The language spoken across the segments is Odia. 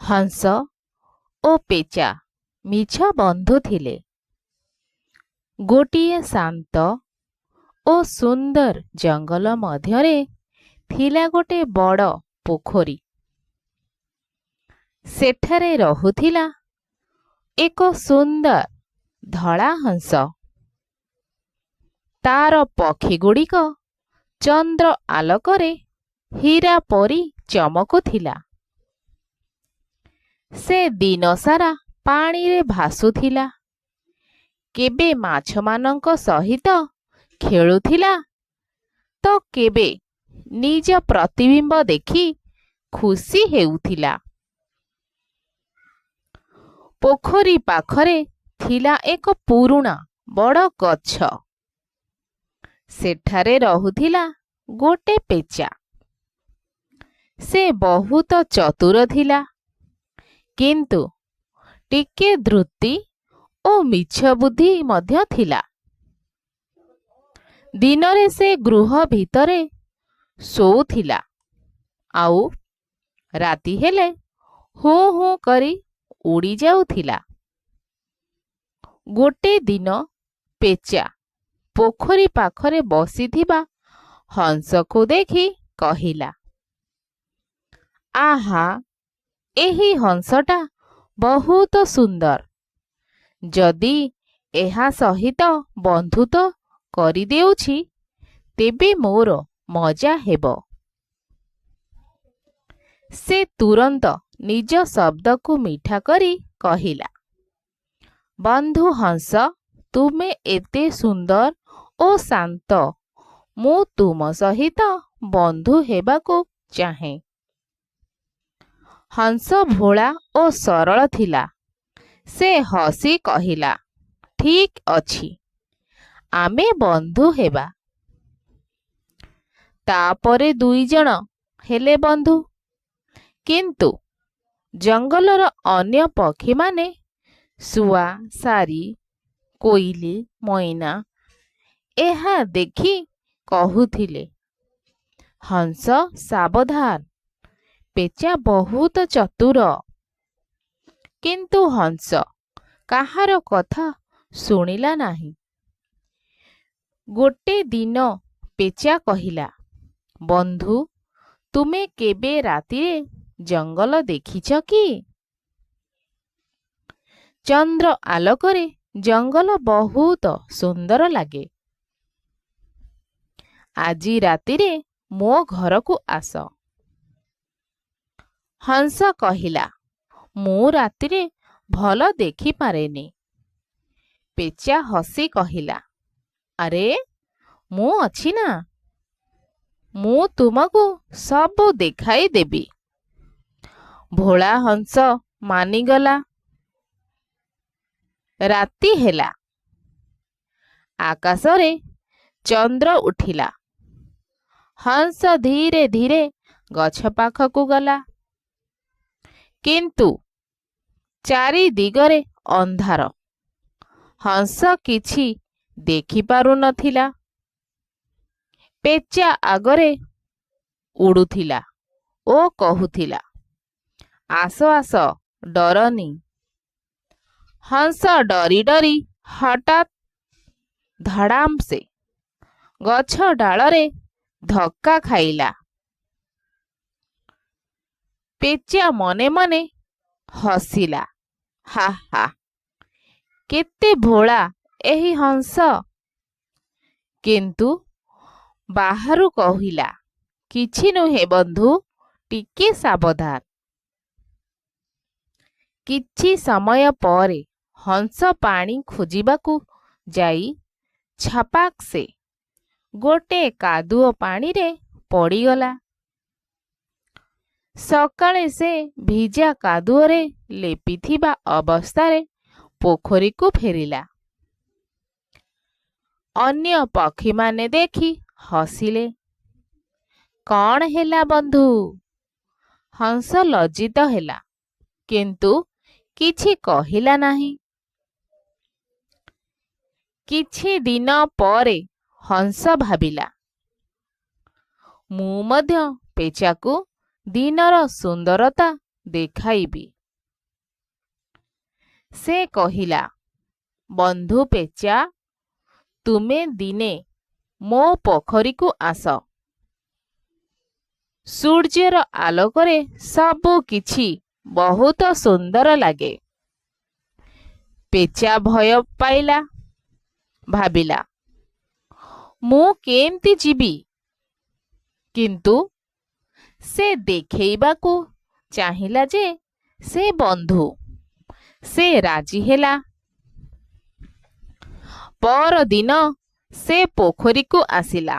ହଂସ ଓ ପେଚା ମିଛ ବନ୍ଧୁ ଥିଲେ। ଗୋଟିଏ ଶାନ୍ତ ଓ ସୁନ୍ଦର ଜଙ୍ଗଲ ମଧ୍ୟରେ ଥିଲା ଗୋଟେ ବଡ଼ ପୋଖରୀ। ସେଠାରେ ରହୁଥିଲା ଏକ ସୁନ୍ଦର ଧଳା ହଂସ। ତାର ପକ୍ଷୀଗୁଡ଼ିକ ଚନ୍ଦ୍ର ଆଲୋକରେ ହୀରା ପରି ଚମକୁଥିଲା। ସେ ଦିନସାରା ପାଣିରେ ଭାସୁଥିଲା, କେବେ ମାଛମାନଙ୍କ ସହିତ ଖେଳୁଥିଲା ତ କେବେ ନିଜ ପ୍ରତିବିମ୍ବ ଦେଖି ଖୁସି ହେଉଥିଲା। ପୋଖରୀ ପାଖରେ ଥିଲା ଏକ ପୁରୁଣା ବଡ଼ ଗଛ। ସେଠାରେ ରହୁଥିଲା ଗୋଟେ ପେଚା। ସେ ବହୁତ ଚତୁର ଥିଲା, କିନ୍ତୁ ଟିକେ ଧୃତି ଓ ମିଛ ବୁଦ୍ଧି ମଧ୍ୟ ଥିଲା। ଦିନରେ ସେ ଗୃହ ଭିତରେ ଶୋଉଥିଲା, ଆଉ ରାତି ହେଲେ ହୁଁ ହୁଁ କରି ଉଡ଼ି ଯାଉଥିଲା। ଗୋଟେ ଦିନ ପେଚା ପୋଖରୀ ପାଖରେ ବସିଥିବା ହଂସକୁ ଦେଖି କହିଲା, ଆହା, ଏହି ହଂସଟା ବହୁତ ସୁନ୍ଦର। ଯଦି ଏହା ସହିତ ବନ୍ଧୁତ୍ୱ କରିଦେଉଛି, ତେବେ ମୋର ମଜା ହେବ। ସେ ତୁରନ୍ତ ନିଜ ଶବ୍ଦକୁ ମିଠା କରି କହିଲା, ବନ୍ଧୁ ହଂସ, ତୁମେ ଏତେ ସୁନ୍ଦର ଓ ଶାନ୍ତ, ମୁଁ ତୁମ ସହିତ ବନ୍ଧୁ ହେବାକୁ ଚାହେଁ। ହଂସ ଭୋଳା ଓ ସରଳ ଥିଲା। ସେ ହସି କହିଲା, ଠିକ୍ ଅଛି, ଆମେ ବନ୍ଧୁ ହେବା। ତାପରେ ଦୁଇଜଣ ହେଲେ ବନ୍ଧୁ। କିନ୍ତୁ ଜଙ୍ଗଲର ଅନ୍ୟ ପକ୍ଷୀମାନେ, ଶୁଆ, ଶାରୀ, କୋଇଲି, ମଇନା ଏହା ଦେଖି କହୁଥିଲେ, ହଂସ ସାବଧାନ, ପେଚା ବହୁତ ଚତୁର। କିନ୍ତୁ ହଂସ କାହାର କଥା ଶୁଣିଲା ନାହିଁ। ଗୋଟେ ଦିନ ପେଚା କହିଲା, ବନ୍ଧୁ, ତୁମେ କେବେ ରାତିରେ ଜଙ୍ଗଲ ଦେଖିଛ କି? ଚନ୍ଦ୍ର ଆଲୋକରେ ଜଙ୍ଗଲ ବହୁତ ସୁନ୍ଦର ଲାଗେ। ଆଜି ରାତିରେ ମୋ ଘରକୁ ଆସ। ହଂସ କହିଲା, ମୁଁ ରାତିରେ ଭଲ ଦେଖିପାରେନି। ପେଚା ହସି କହିଲା, ଆରେ, ମୁଁ ଅଛି ନା, ମୁଁ ତୁମକୁ ସବୁ ଦେଖାଇ ଦେବି। ଭୋଳା ହଂସ ମାନିଗଲା। ରାତି ହେଲା। ଆକାଶରେ ଚନ୍ଦ୍ର ଉଠିଲା। ହଂସ ଧୀରେ ଧୀରେ ଗଛ ପାଖକୁ ଗଲା। କିନ୍ତୁ ଚାରିଦିଗରେ ଅନ୍ଧାର। ହଂସ କିଛି ଦେଖିପାରୁନଥିଲା। ପେଚା ଆଗରେ ଉଡ଼ୁଥିଲା ଓ କହୁଥିଲା, ଆସ ଆସ, ଡରନି। ହଂସ ଡରି ଡରି ହଠାତ୍ ଧଡ଼ାମ୍ ସେ ଗଛ ଡାଳରେ ଧକ୍କା ଖାଇଲା। ପେଚା ମନେ ମନେ ହସିଲା, ହା ହା, କେତେ ଭୋଳା ଏହି ହଂସ। କିନ୍ତୁ ବାହାରୁ କହିଲା, କିଛି ନୁହେଁ ବନ୍ଧୁ, ଟିକେ ସାବଧାନ। କିଛି ସମୟ ପରେ ହଂସ ପାଣି ଖୋଜିବାକୁ ଯାଇ ଛପାକ୍ ସେ ଗୋଟେ କାଦୁଅ ପାଣିରେ ପଡ଼ିଗଲା। ସକାଳେ ସେ ଭିଜା କାଦୁଅରେ ଲେପିଥିବା ଅବସ୍ଥାରେ ପୋଖରୀକୁ ଫେରିଲା। ଅନ୍ୟ ପକ୍ଷୀମାନେ ଦେଖି ହସିଲେ। କଣ ହେଲା ବନ୍ଧୁ? ହଂସ ଲଜ୍ଜିତ ହେଲା, କିନ୍ତୁ କିଛି କହିଲା ନାହିଁ। କିଛି ଦିନ ପରେ ହଂସ ଭାବିଲା, ମୁଁ ମଧ୍ୟ ପେଚାକୁ ଦିନର ସୁନ୍ଦରତା ଦେଖାଇବି। ସେ କହିଲା, ବନ୍ଧୁ ପେଚା, ତୁମେ ଦିନେ ମୋ ପୋଖରୀକୁ ଆସ। ସୂର୍ଯ୍ୟର ଆଲୋକରେ ସବୁ କିଛି ବହୁତ ସୁନ୍ଦର ଲାଗେ। ପେଚା ଭୟ ପାଇଲା, ଭାବିଲା, ମୁଁ କେମିତି ଯିବି? କିନ୍ତୁ ସେ ଦେଖେଇବାକୁ ଚାହିଁଲା ଯେ ସେ ବନ୍ଧୁ। ସେ ରାଜି ହେଲା। ପରଦିନ ସେ ପୋଖରୀକୁ ଆସିଲା,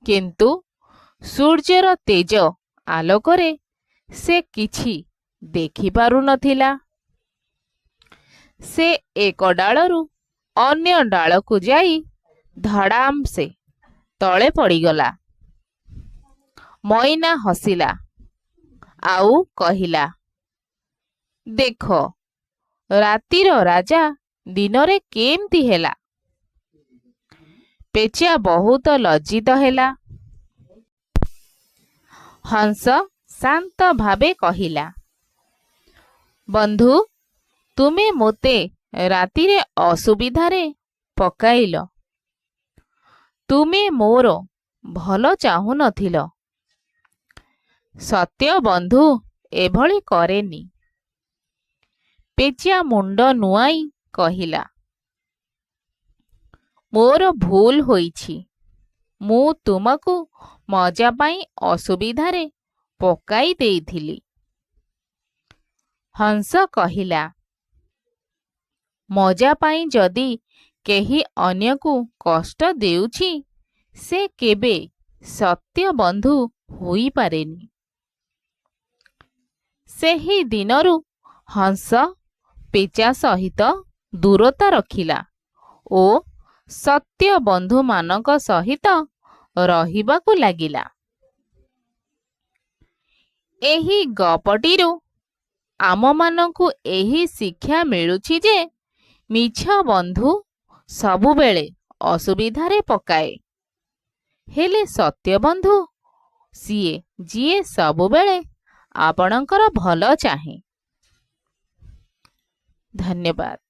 କିନ୍ତୁ ସୂର୍ଯ୍ୟର ତେଜ ଆଲୋକରେ ସେ କିଛି ଦେଖିପାରୁନଥିଲା। ସେ ଏକ ଡାଳରୁ ଅନ୍ୟ ଡାଳକୁ ଯାଇ ଧଡ଼ାମ ସେ ତଳେ ପଡ଼ିଗଲା। ମଇନା ହସିଲା ଆଉ କହିଲା, ଦେଖ, ରାତିର ରାଜା ଦିନରେ କେମିତି ହେଲା। ପେଚା ବହୁତ ଲଜ୍ଜିତ ହେଲା। ହଂସ ଶାନ୍ତ ଭାବେ କହିଲା, ବନ୍ଧୁ, ତୁମେ ମୋତେ ରାତିରେ ଅସୁବିଧାରେ ପକାଇଲ। ତୁମେ ମୋର ଭଲ ଚାହୁଁନଥିଲ। ସତ୍ୟ ବନ୍ଧୁ ଏଭଳି କରେନି। ପେଚା ମୁଣ୍ଡ ନୁଆଇଁ କହିଲା, ମୋର ଭୁଲ ହୋଇଛି। ମୁଁ ତୁମକୁ ମଜା ପାଇଁ ଅସୁବିଧାରେ ପକାଇ ଦେଇଥିଲି। ହଂସ କହିଲା, ମଜା ପାଇଁ ଯଦି କେହି ଅନ୍ୟକୁ କଷ୍ଟ ଦେଉଛି, ସେ କେବେ ସତ୍ୟ ବନ୍ଧୁ ହୋଇପାରେନି। ସେହି ଦିନରୁ ହଂସ ପେଚା ସହିତ ଦୂରତା ରଖିଲା ଓ ସତ୍ୟ ବନ୍ଧୁମାନଙ୍କ ସହିତ ରହିବାକୁ ଲାଗିଲା। ଏହି ଗପଟିରୁ ଆମମାନଙ୍କୁ ଏହି ଶିକ୍ଷା ମିଳୁଛି ଯେ ମିଛ ବନ୍ଧୁ ସବୁବେଳେ ଅସୁବିଧାରେ ପକାଏ, ହେଲେ ସତ୍ୟ ବନ୍ଧୁ ସିଏ ଯିଏ ସବୁବେଳେ ଆପଣଙ୍କର ଭଲ ଚାହେଁ। ଧନ୍ୟବାଦ।